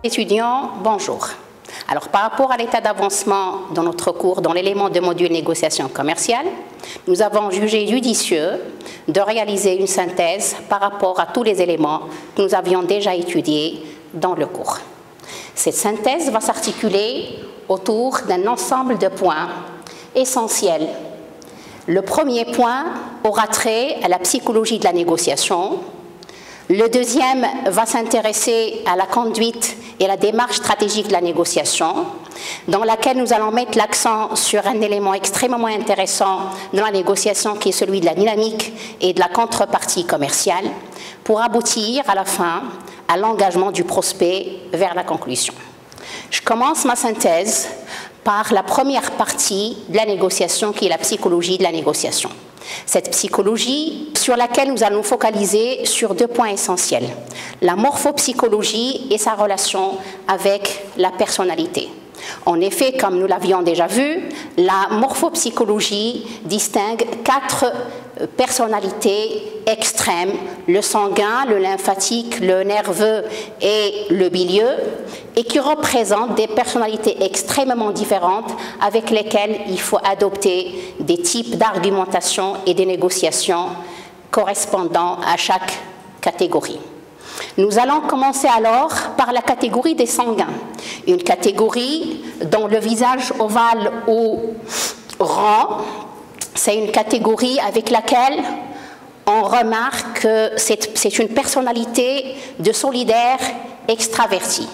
Étudiants, bonjour. Alors, par rapport à l'état d'avancement dans notre cours, dans l'élément de module négociation commerciale, nous avons jugé judicieux de réaliser une synthèse par rapport à tous les éléments que nous avions déjà étudiés dans le cours. Cette synthèse va s'articuler autour d'un ensemble de points essentiels. Le premier point aura trait à la psychologie de la négociation. Le deuxième va s'intéresser à la conduite et à la démarche stratégique de la négociation, dans laquelle nous allons mettre l'accent sur un élément extrêmement intéressant dans la négociation qui est celui de la dynamique et de la contrepartie commerciale, pour aboutir à la fin à l'engagement du prospect vers la conclusion. Je commence ma synthèse par la première partie de la négociation qui est la psychologie de la négociation. Cette psychologie sur laquelle nous allons nous focaliser sur deux points essentiels. La morphopsychologie et sa relation avec la personnalité. En effet, comme nous l'avions déjà vu, la morphopsychologie distingue 4 personnalités extrêmes, le sanguin, le lymphatique, le nerveux et le bilieux, et qui représentent des personnalités extrêmement différentes avec lesquelles il faut adopter des types d'argumentation et de négociations correspondant à chaque catégorie. Nous allons commencer alors par la catégorie des sanguins, une catégorie dont le visage ovale ou rond, c'est une catégorie avec laquelle on remarque que c'est une personnalité de solidaire extraverti.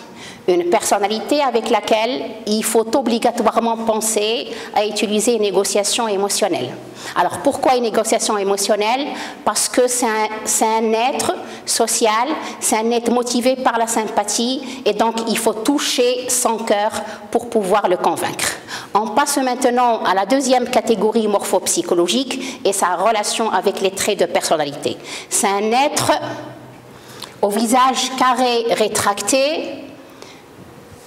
Une personnalité avec laquelle il faut obligatoirement penser à utiliser une négociation émotionnelle. Alors pourquoi une négociation émotionnelle? Parce que c'est un être social, c'est un être motivé par la sympathie et donc il faut toucher son cœur pour pouvoir le convaincre. On passe maintenant à la deuxième catégorie morphopsychologique et sa relation avec les traits de personnalité. C'est un être au visage carré rétracté.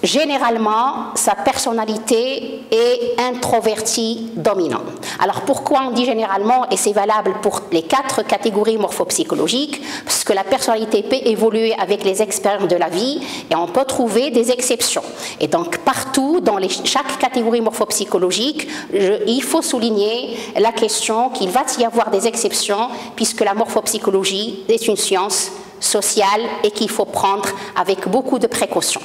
Généralement, sa personnalité est introvertie dominante. Alors pourquoi on dit généralement, et c'est valable pour les 4 catégories morphopsychologiques, parce que la personnalité peut évoluer avec les expériences de la vie et on peut trouver des exceptions. Et donc partout, dans chaque catégorie morphopsychologique, il faut souligner la question qu'il va y avoir des exceptions, puisque la morphopsychologie est une science sociale et qu'il faut prendre avec beaucoup de précautions.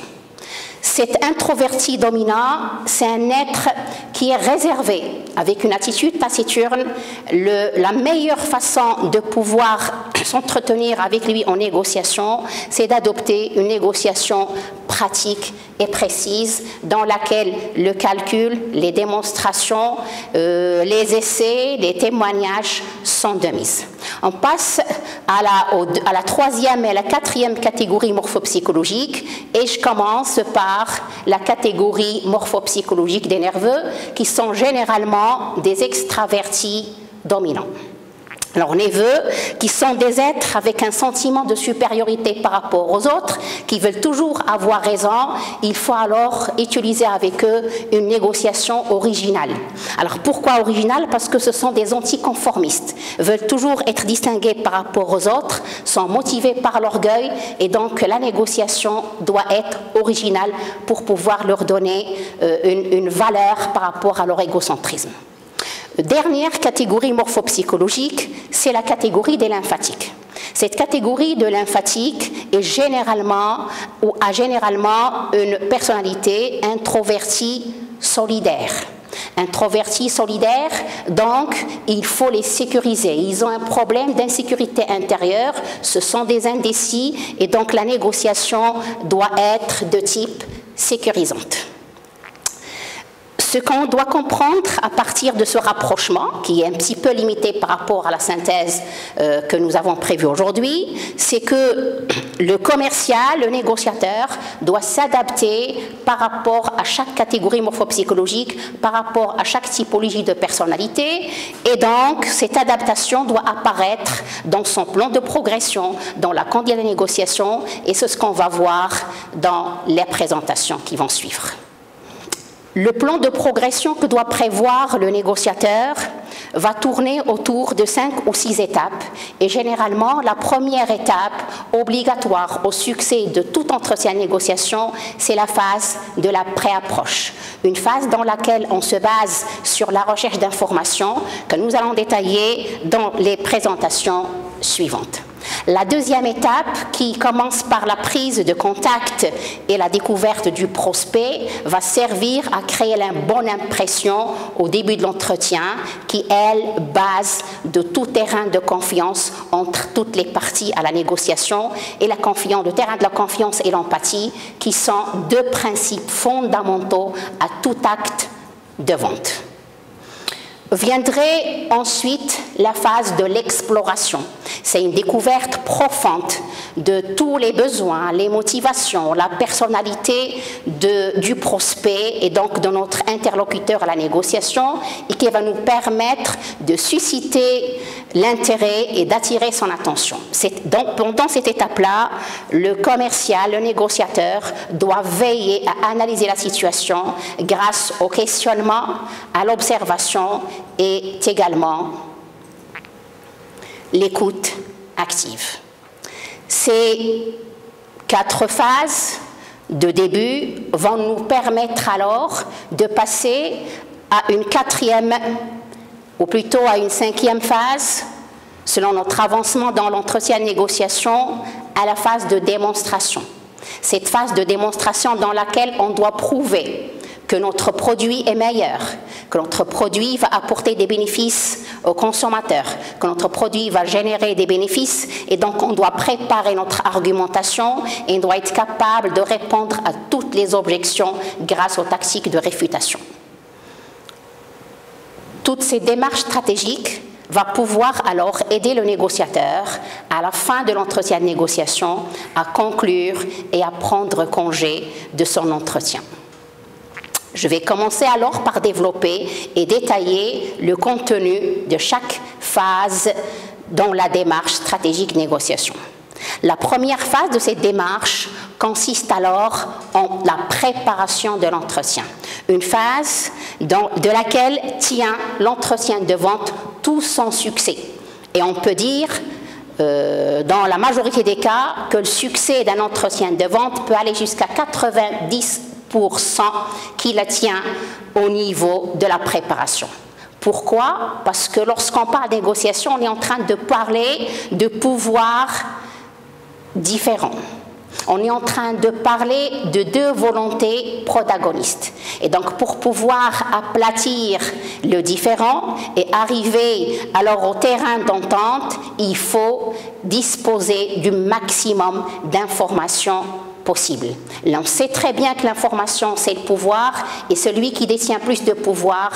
Cet introverti dominant, c'est un être qui est réservé, avec une attitude taciturne. La meilleure façon de pouvoir s'entretenir avec lui en négociation, c'est d'adopter une négociation pratique et précise dans laquelle le calcul, les démonstrations, les essais, les témoignages sont de mise. On passe à la 3e et à la 4e catégorie morphopsychologique et je commence par la catégorie morphopsychologique des nerveux qui sont généralement des extravertis dominants. Alors, nerveux, qui sont des êtres avec un sentiment de supériorité par rapport aux autres, qui veulent toujours avoir raison, il faut alors utiliser avec eux une négociation originale. Alors, pourquoi originale? Parce que ce sont des anticonformistes, veulent toujours être distingués par rapport aux autres, sont motivés par l'orgueil, et donc la négociation doit être originale pour pouvoir leur donner une valeur par rapport à leur égocentrisme. Dernière catégorie morphopsychologique, c'est la catégorie des lymphatiques. Cette catégorie de lymphatiques est généralement une personnalité introvertie solidaire. Introvertis solidaires, donc il faut les sécuriser. Ils ont un problème d'insécurité intérieure, ce sont des indécis et donc la négociation doit être de type sécurisante. Ce qu'on doit comprendre à partir de ce rapprochement, qui est un petit peu limité par rapport à la synthèse que nous avons prévue aujourd'hui, c'est que le commercial, le négociateur, doit s'adapter par rapport à chaque catégorie morphopsychologique, par rapport à chaque typologie de personnalité, et donc cette adaptation doit apparaître dans son plan de progression, dans la conduite de négociation, et c'est ce qu'on va voir dans les présentations qui vont suivre. Le plan de progression que doit prévoir le négociateur va tourner autour de 5 ou 6 étapes et généralement la première étape obligatoire au succès de tout entretien de négociation, c'est la phase de la pré-approche. Une phase dans laquelle on se base sur la recherche d'informations que nous allons détailler dans les présentations suivantes. La deuxième étape, qui commence par la prise de contact et la découverte du prospect, va servir à créer la bonne impression au début de l'entretien, qui est base de tout terrain de confiance entre toutes les parties à la négociation, et la confiance, le terrain de la confiance et l'empathie, qui sont deux principes fondamentaux à tout acte de vente. Viendrait ensuite la phase de l'exploration. C'est une découverte profonde de tous les besoins, les motivations, la personnalité du prospect et donc de notre interlocuteur à la négociation, et qui va nous permettre de susciter l'intérêt et d'attirer son attention. Donc, pendant cette étape-là, le commercial, le négociateur doit veiller à analyser la situation grâce au questionnement, à l'observation et également l'écoute active. Ces 4 phases de début vont nous permettre alors de passer à une 4e, ou plutôt à une 5e phase, selon notre avancement dans l'entretien de négociation, à la phase de démonstration. Cette phase de démonstration dans laquelle on doit prouver que notre produit est meilleur, que notre produit va apporter des bénéfices aux consommateurs, que notre produit va générer des bénéfices, et donc on doit préparer notre argumentation et on doit être capable de répondre à toutes les objections grâce aux tactiques de réfutation. Toutes ces démarches stratégiques vont pouvoir alors aider le négociateur à la fin de l'entretien de négociation à conclure et à prendre congé de son entretien. Je vais commencer alors par développer et détailler le contenu de chaque phase dans la démarche stratégique négociation. La première phase de cette démarche consiste alors en la préparation de l'entretien. Une phase de laquelle tient l'entretien de vente tout son succès. Et on peut dire, dans la majorité des cas, que le succès d'un entretien de vente peut aller jusqu'à 90% qui la tient au niveau de la préparation. Pourquoi? Parce que lorsqu'on parle de négociation, on est en train de parler de pouvoirs différents. On est en train de parler de 2 volontés protagonistes. Et donc, pour pouvoir aplatir le différent et arriver alors au terrain d'entente, il faut disposer du maximum d'informations possible. Là, on sait très bien que l'information, c'est le pouvoir, et celui qui détient plus de pouvoir,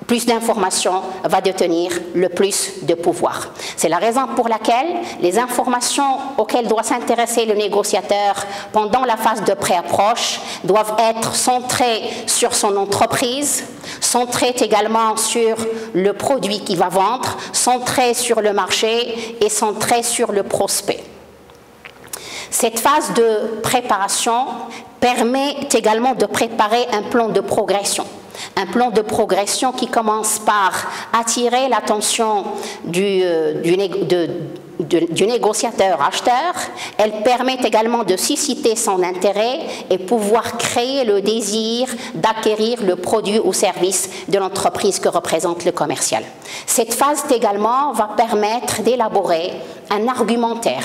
plus d'informations, va détenir le plus de pouvoir. C'est la raison pour laquelle les informations auxquelles doit s'intéresser le négociateur pendant la phase de pré-approche doivent être centrées sur son entreprise, centrées également sur le produit qu'il va vendre, centrées sur le marché et centrées sur le prospect. Cette phase de préparation permet également de préparer un plan de progression. Un plan de progression qui commence par attirer l'attention du négociateur acheteur. Elle permet également de susciter son intérêt et pouvoir créer le désir d'acquérir le produit ou service de l'entreprise que représente le commercial. Cette phase également va permettre d'élaborer un argumentaire,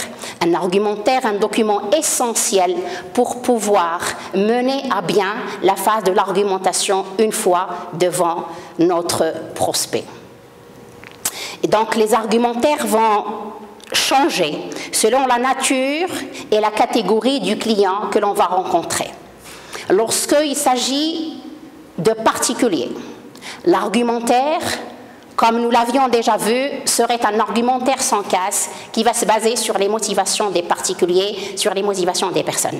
un document essentiel pour pouvoir mener à bien la phase de l'argumentation une fois devant notre prospect. Et donc les argumentaires vont changer selon la nature et la catégorie du client que l'on va rencontrer. Lorsqu'il s'agit de particuliers, l'argumentaire, comme nous l'avions déjà vu, serait un argumentaire sans casse qui va se baser sur les motivations des particuliers, sur les motivations des personnes.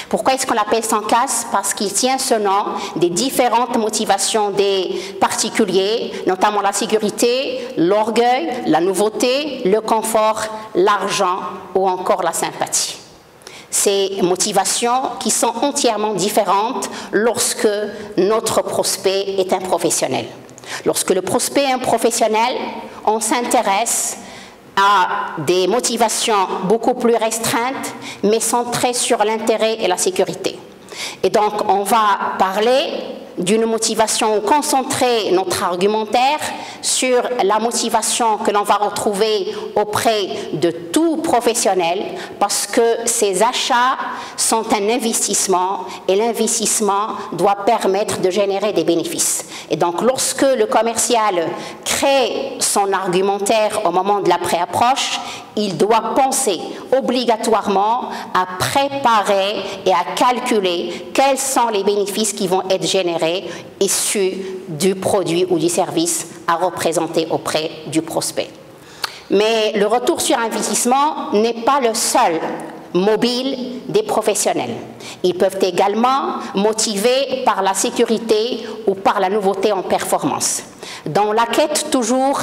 Pourquoi est-ce qu'on l'appelle sans casse? Parce qu'il tient ce nom des différentes motivations des particuliers, notamment la sécurité, l'orgueil, la nouveauté, le confort, l'argent ou encore la sympathie. Ces motivations qui sont entièrement différentes lorsque notre prospect est un professionnel. Lorsque le prospect est un professionnel, on s'intéresse à des motivations beaucoup plus restreintes, mais centrées sur l'intérêt et la sécurité. Et donc, on va parler d'une motivation, concentrer notre argumentaire sur la motivation que l'on va retrouver auprès de tout professionnel, parce que ces achats sont un investissement et l'investissement doit permettre de générer des bénéfices. Et donc, lorsque le commercial crée son argumentaire au moment de la pré-approche, il doit penser obligatoirement à préparer et à calculer quels sont les bénéfices qui vont être générés issus du produit ou du service à représenter auprès du prospect. Mais le retour sur investissement n'est pas le seul mobile des professionnels. Ils peuvent également motiver par la sécurité ou par la nouveauté en performance. Dans la quête toujours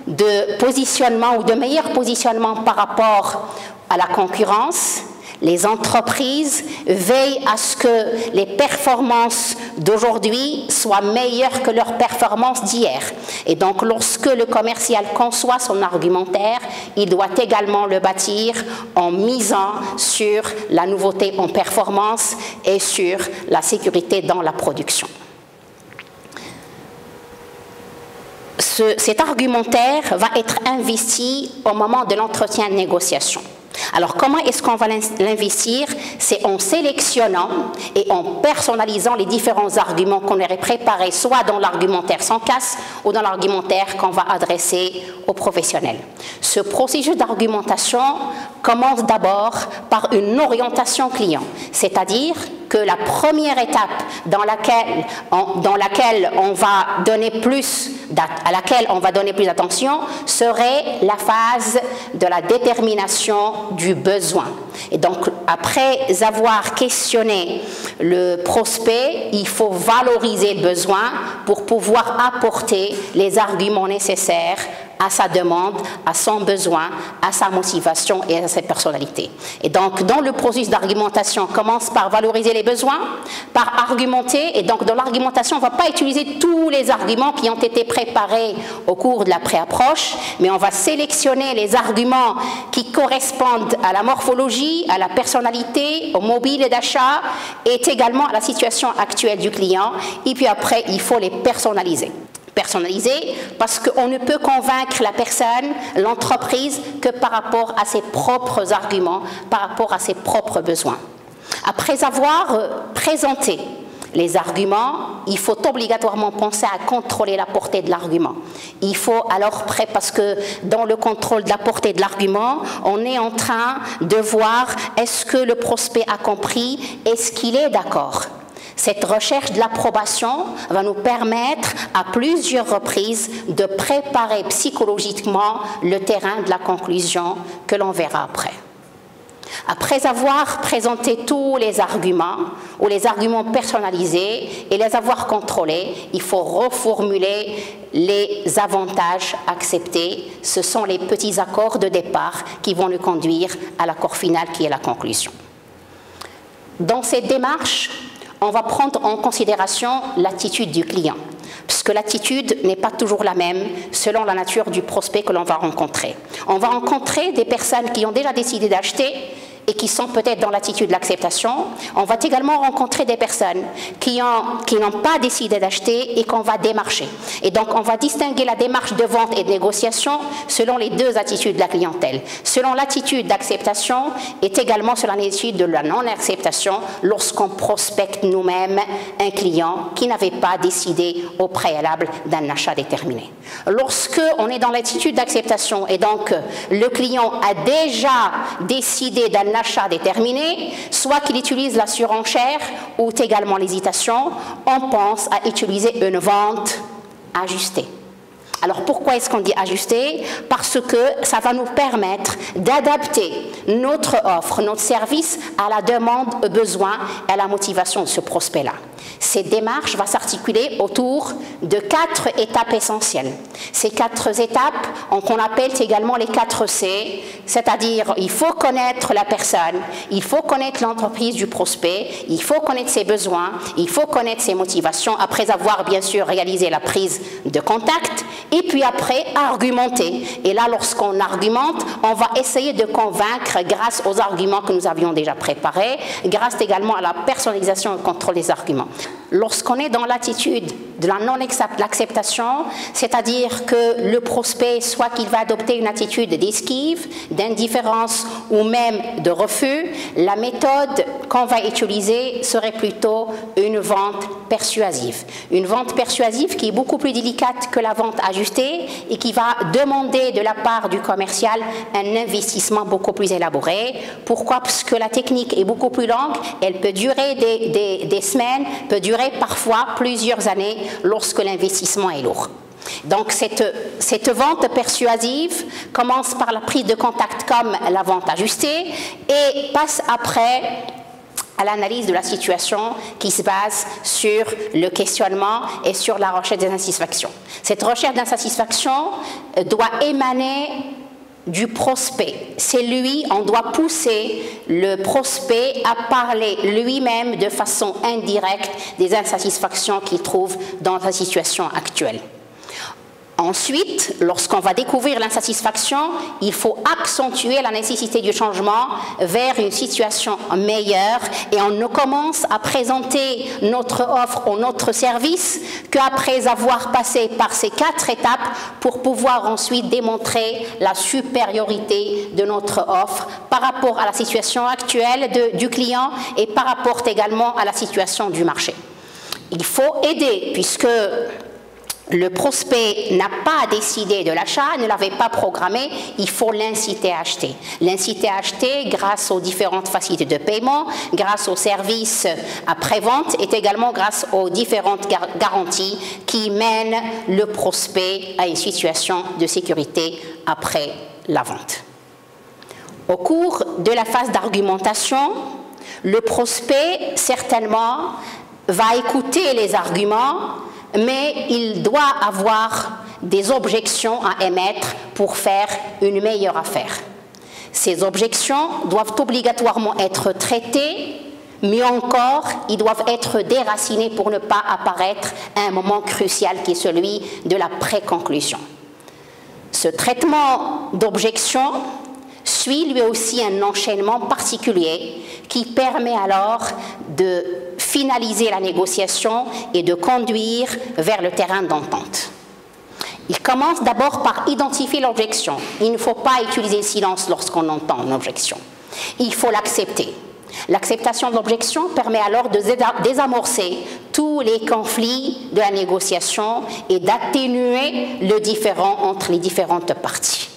de positionnement ou de meilleur positionnement par rapport à la concurrence, les entreprises veillent à ce que les performances d'aujourd'hui soient meilleures que leurs performances d'hier. Et donc, lorsque le commercial conçoit son argumentaire, il doit également le bâtir en misant sur la nouveauté en performance et sur la sécurité dans la production. Cet argumentaire va être investi au moment de l'entretien de négociation. Alors, comment est-ce qu'on va l'investir? C'est en sélectionnant et en personnalisant les différents arguments qu'on aurait préparés, soit dans l'argumentaire sans casse ou dans l'argumentaire qu'on va adresser aux professionnels. Ce processus d'argumentation commence d'abord par une orientation client, c'est-à-dire que la première étape à laquelle on va donner plus d'attention serait la phase de la détermination du besoin. Et donc, après avoir questionné le prospect, il faut valoriser le besoin pour pouvoir apporter les arguments nécessaires à sa demande, à son besoin, à sa motivation et à sa personnalité. Et donc, dans le processus d'argumentation, on commence par valoriser les besoins, par argumenter, et donc dans l'argumentation, on ne va pas utiliser tous les arguments qui ont été préparés au cours de la pré-approche, mais on va sélectionner les arguments qui correspondent à la morphologie, à la personnalité, au mobile d'achat, et également à la situation actuelle du client, et puis après, il faut les personnaliser. Parce qu'on ne peut convaincre la personne, l'entreprise, que par rapport à ses propres arguments, par rapport à ses propres besoins. Après avoir présenté les arguments, il faut obligatoirement penser à contrôler la portée de l'argument. Il faut alors, parce que dans le contrôle de la portée de l'argument, on est en train de voir est-ce que le prospect a compris, est-ce qu'il est d'accord. Cette recherche de l'approbation va nous permettre à plusieurs reprises de préparer psychologiquement le terrain de la conclusion que l'on verra après. Après avoir présenté tous les arguments ou les arguments personnalisés et les avoir contrôlés, il faut reformuler les avantages acceptés. Ce sont les petits accords de départ qui vont nous conduire à l'accord final qui est la conclusion. Dans cette démarche, on va prendre en considération l'attitude du client, puisque l'attitude n'est pas toujours la même selon la nature du prospect que l'on va rencontrer. On va rencontrer des personnes qui ont déjà décidé d'acheter et qui sont peut-être dans l'attitude de l'acceptation. On va également rencontrer des personnes qui n'ont pas décidé d'acheter et qu'on va démarcher. Et donc, on va distinguer la démarche de vente et de négociation selon les deux attitudes de la clientèle. Selon l'attitude d'acceptation et également selon l'attitude de la non-acceptation lorsqu'on prospecte nous-mêmes un client qui n'avait pas décidé au préalable d'un achat déterminé. Lorsqu'on est dans l'attitude d'acceptation et donc le client a déjà décidé d'un achat déterminé, soit qu'il utilise la surenchère ou également l'hésitation, on pense à utiliser une vente ajustée. Alors pourquoi est-ce qu'on dit ajuster? Parce que ça va nous permettre d'adapter notre offre, notre service à la demande, aux besoins et à la motivation de ce prospect-là. Cette démarche va s'articuler autour de 4 étapes essentielles. Ces 4 étapes, qu'on appelle également les 4 C, c'est-à-dire il faut connaître la personne, il faut connaître l'entreprise du prospect, il faut connaître ses besoins, il faut connaître ses motivations, après avoir bien sûr réalisé la prise de contact, et puis après argumenter. Et là, lorsqu'on argumente, on va essayer de convaincre grâce aux arguments que nous avions déjà préparés, grâce également à la personnalisation et au contrôle des arguments. Lorsqu'on est dans l'attitude de la non-acceptation, c'est-à-dire que le prospect, soit qu'il va adopter une attitude d'esquive, d'indifférence ou même de refus, la méthode qu'on va utiliser serait plutôt une vente persuasive. Une vente persuasive qui est beaucoup plus délicate que la vente ajustée et qui va demander de la part du commercial un investissement beaucoup plus élaboré. Pourquoi? Parce que la technique est beaucoup plus longue, elle peut durer des semaines, peut durer parfois plusieurs années lorsque l'investissement est lourd. Donc cette vente persuasive commence par la prise de contact comme la vente ajustée et passe après à l'analyse de la situation qui se base sur le questionnement et sur la recherche d'insatisfaction. Cette recherche d'insatisfaction doit émaner du prospect. C'est lui, on doit pousser le prospect à parler lui-même de façon indirecte des insatisfactions qu'il trouve dans sa situation actuelle. Ensuite, lorsqu'on va découvrir l'insatisfaction, il faut accentuer la nécessité du changement vers une situation meilleure et on ne commence à présenter notre offre ou notre service qu'après avoir passé par ces 4 étapes pour pouvoir ensuite démontrer la supériorité de notre offre par rapport à la situation actuelle du client et par rapport également à la situation du marché. Il faut aider puisque le prospect n'a pas décidé de l'achat, ne l'avait pas programmé, il faut l'inciter à acheter. L'inciter à acheter grâce aux différentes facilités de paiement, grâce aux services après-vente et également grâce aux différentes garanties qui mènent le prospect à une situation de sécurité après la vente. Au cours de la phase d'argumentation, le prospect certainement va écouter les arguments, mais il doit avoir des objections à émettre pour faire une meilleure affaire. Ces objections doivent obligatoirement être traitées, mieux encore, ils doivent être déracinés pour ne pas apparaître à un moment crucial qui est celui de la pré-conclusion. Ce traitement d'objection suit lui aussi un enchaînement particulier qui permet alors de finaliser la négociation et de conduire vers le terrain d'entente. Il commence d'abord par identifier l'objection. Il ne faut pas utiliser le silence lorsqu'on entend une objection. Il faut l'accepter. L'acceptation de l'objection permet alors de désamorcer tous les conflits de la négociation et d'atténuer le différend entre les différentes parties.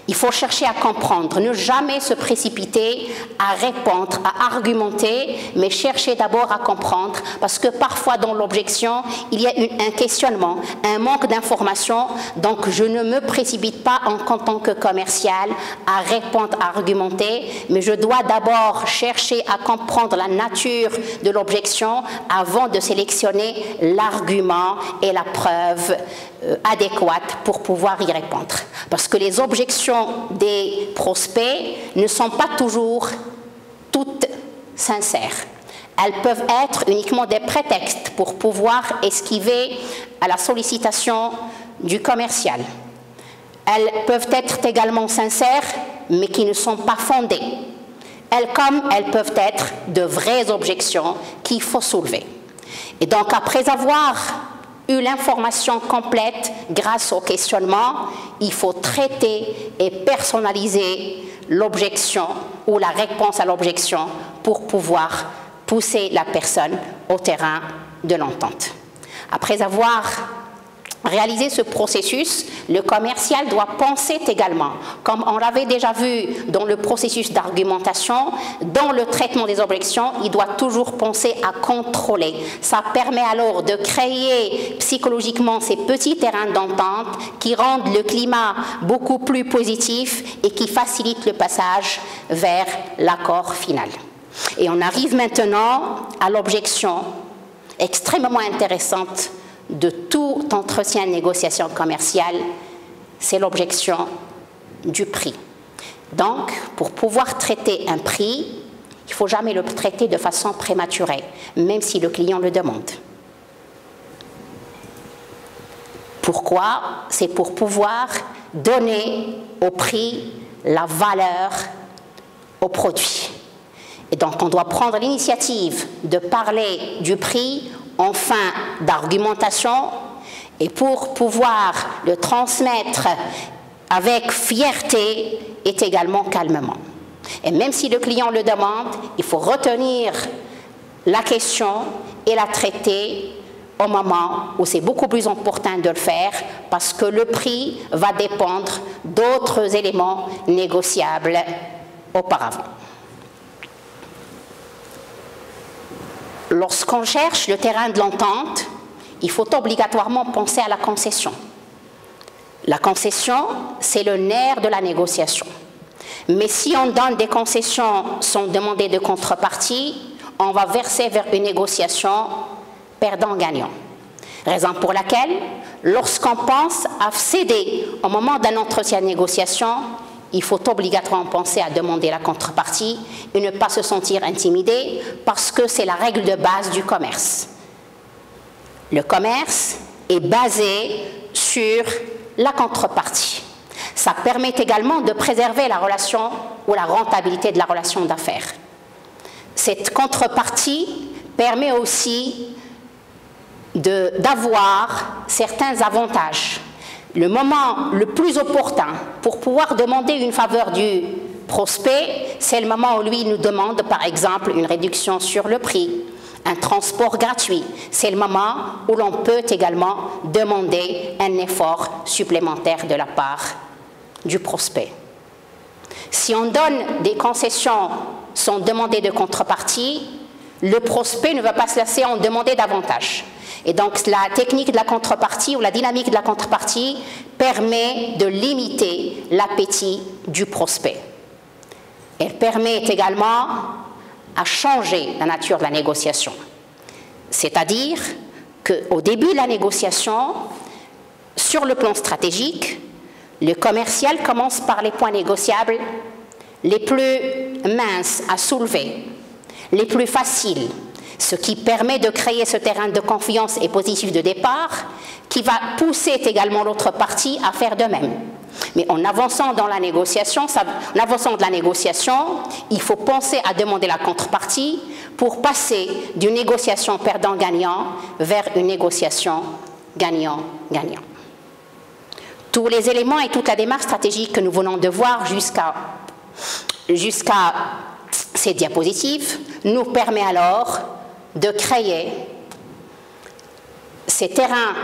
Il faut chercher à comprendre, ne jamais se précipiter à répondre, à argumenter, mais chercher d'abord à comprendre, parce que parfois dans l'objection, il y a un questionnement, un manque d'information, donc je ne me précipite pas en tant que commercial à répondre, à argumenter, mais je dois d'abord chercher à comprendre la nature de l'objection avant de sélectionner l'argument et la preuve adéquate pour pouvoir y répondre. Parce que les objections des prospects ne sont pas toujours toutes sincères. Elles peuvent être uniquement des prétextes pour pouvoir esquiver à la sollicitation du commercial. Elles peuvent être également sincères, mais qui ne sont pas fondées. Comme elles peuvent être de vraies objections qu'il faut soulever. Et donc, après avoir eu l'information complète grâce au questionnement, il faut traiter et personnaliser l'objection ou la réponse à l'objection pour pouvoir pousser la personne au terrain de l'entente. Après avoir réaliser ce processus, le commercial doit penser également, comme on l'avait déjà vu dans le processus d'argumentation, dans le traitement des objections, il doit toujours penser à contrôler. Ça permet alors de créer psychologiquement ces petits terrains d'entente qui rendent le climat beaucoup plus positif et qui facilitent le passage vers l'accord final. Et on arrive maintenant à l'objection extrêmement intéressante de tout entretien de négociation commerciale, c'est l'objection du prix. Donc, pour pouvoir traiter un prix, il ne faut jamais le traiter de façon prématurée, même si le client le demande. Pourquoi? C'est pour pouvoir donner au prix la valeur au produit. Et donc, on doit prendre l'initiative de parler du prix en fin d'argumentation et pour pouvoir le transmettre avec fierté et également calmement. Et même si le client le demande, il faut retenir la question et la traiter au moment où c'est beaucoup plus important de le faire parce que le prix va dépendre d'autres éléments négociables auparavant. Lorsqu'on cherche le terrain de l'entente, il faut obligatoirement penser à la concession. La concession, c'est le nerf de la négociation. Mais si on donne des concessions sans demander de contrepartie, on va verser vers une négociation perdant-gagnant. Raison pour laquelle, lorsqu'on pense à céder au moment d'un entretien de négociation, il faut obligatoirement penser à demander la contrepartie et ne pas se sentir intimidé parce que c'est la règle de base du commerce. Le commerce est basé sur la contrepartie. Ça permet également de préserver la relation ou la rentabilité de la relation d'affaires. Cette contrepartie permet aussi d'avoir certains avantages. Le moment le plus opportun pour pouvoir demander une faveur du prospect, c'est le moment où lui nous demande par exemple une réduction sur le prix, un transport gratuit. C'est le moment où l'on peut également demander un effort supplémentaire de la part du prospect. Si on donne des concessions sans demander de contrepartie, le prospect ne va pas se laisser en demander davantage. Et donc la technique de la contrepartie ou la dynamique de la contrepartie permet de limiter l'appétit du prospect. Elle permet également à changer la nature de la négociation. C'est-à-dire qu'au début de la négociation, sur le plan stratégique, le commercial commence par les points négociables les plus minces à soulever, les plus faciles, ce qui permet de créer ce terrain de confiance et positif de départ qui va pousser également l'autre partie à faire de même. Mais en avançant dans la négociation, il faut penser à demander la contrepartie pour passer d'une négociation perdant-gagnant vers une négociation gagnant-gagnant. Tous les éléments et toute la démarche stratégique que nous venons de voir jusqu'à ces diapositives nous permet alors de créer ces terrains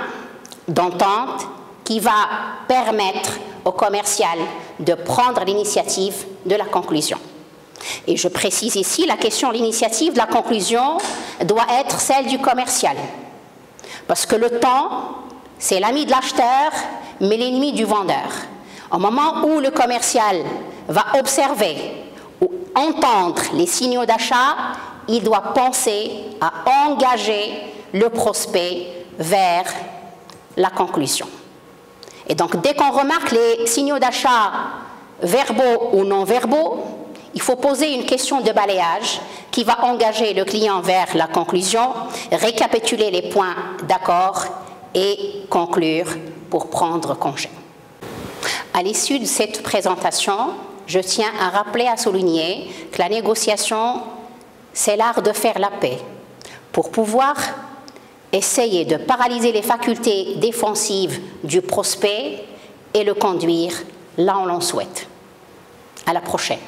d'entente qui va permettre au commercial de prendre l'initiative de la conclusion. Et je précise ici, la question de l'initiative de la conclusion doit être celle du commercial. Parce que le temps, c'est l'ami de l'acheteur, mais l'ennemi du vendeur. Au moment où le commercial va observer ou entendre les signaux d'achat, il doit penser à engager le prospect vers la conclusion. Et donc, dès qu'on remarque les signaux d'achat verbaux ou non verbaux, il faut poser une question de balayage qui va engager le client vers la conclusion, récapituler les points d'accord et conclure pour prendre congé. À l'issue de cette présentation, je tiens à rappeler, à souligner que la négociation, c'est l'art de faire la paix pour pouvoir essayer de paralyser les facultés défensives du prospect et le conduire là où l'on souhaite. À la prochaine.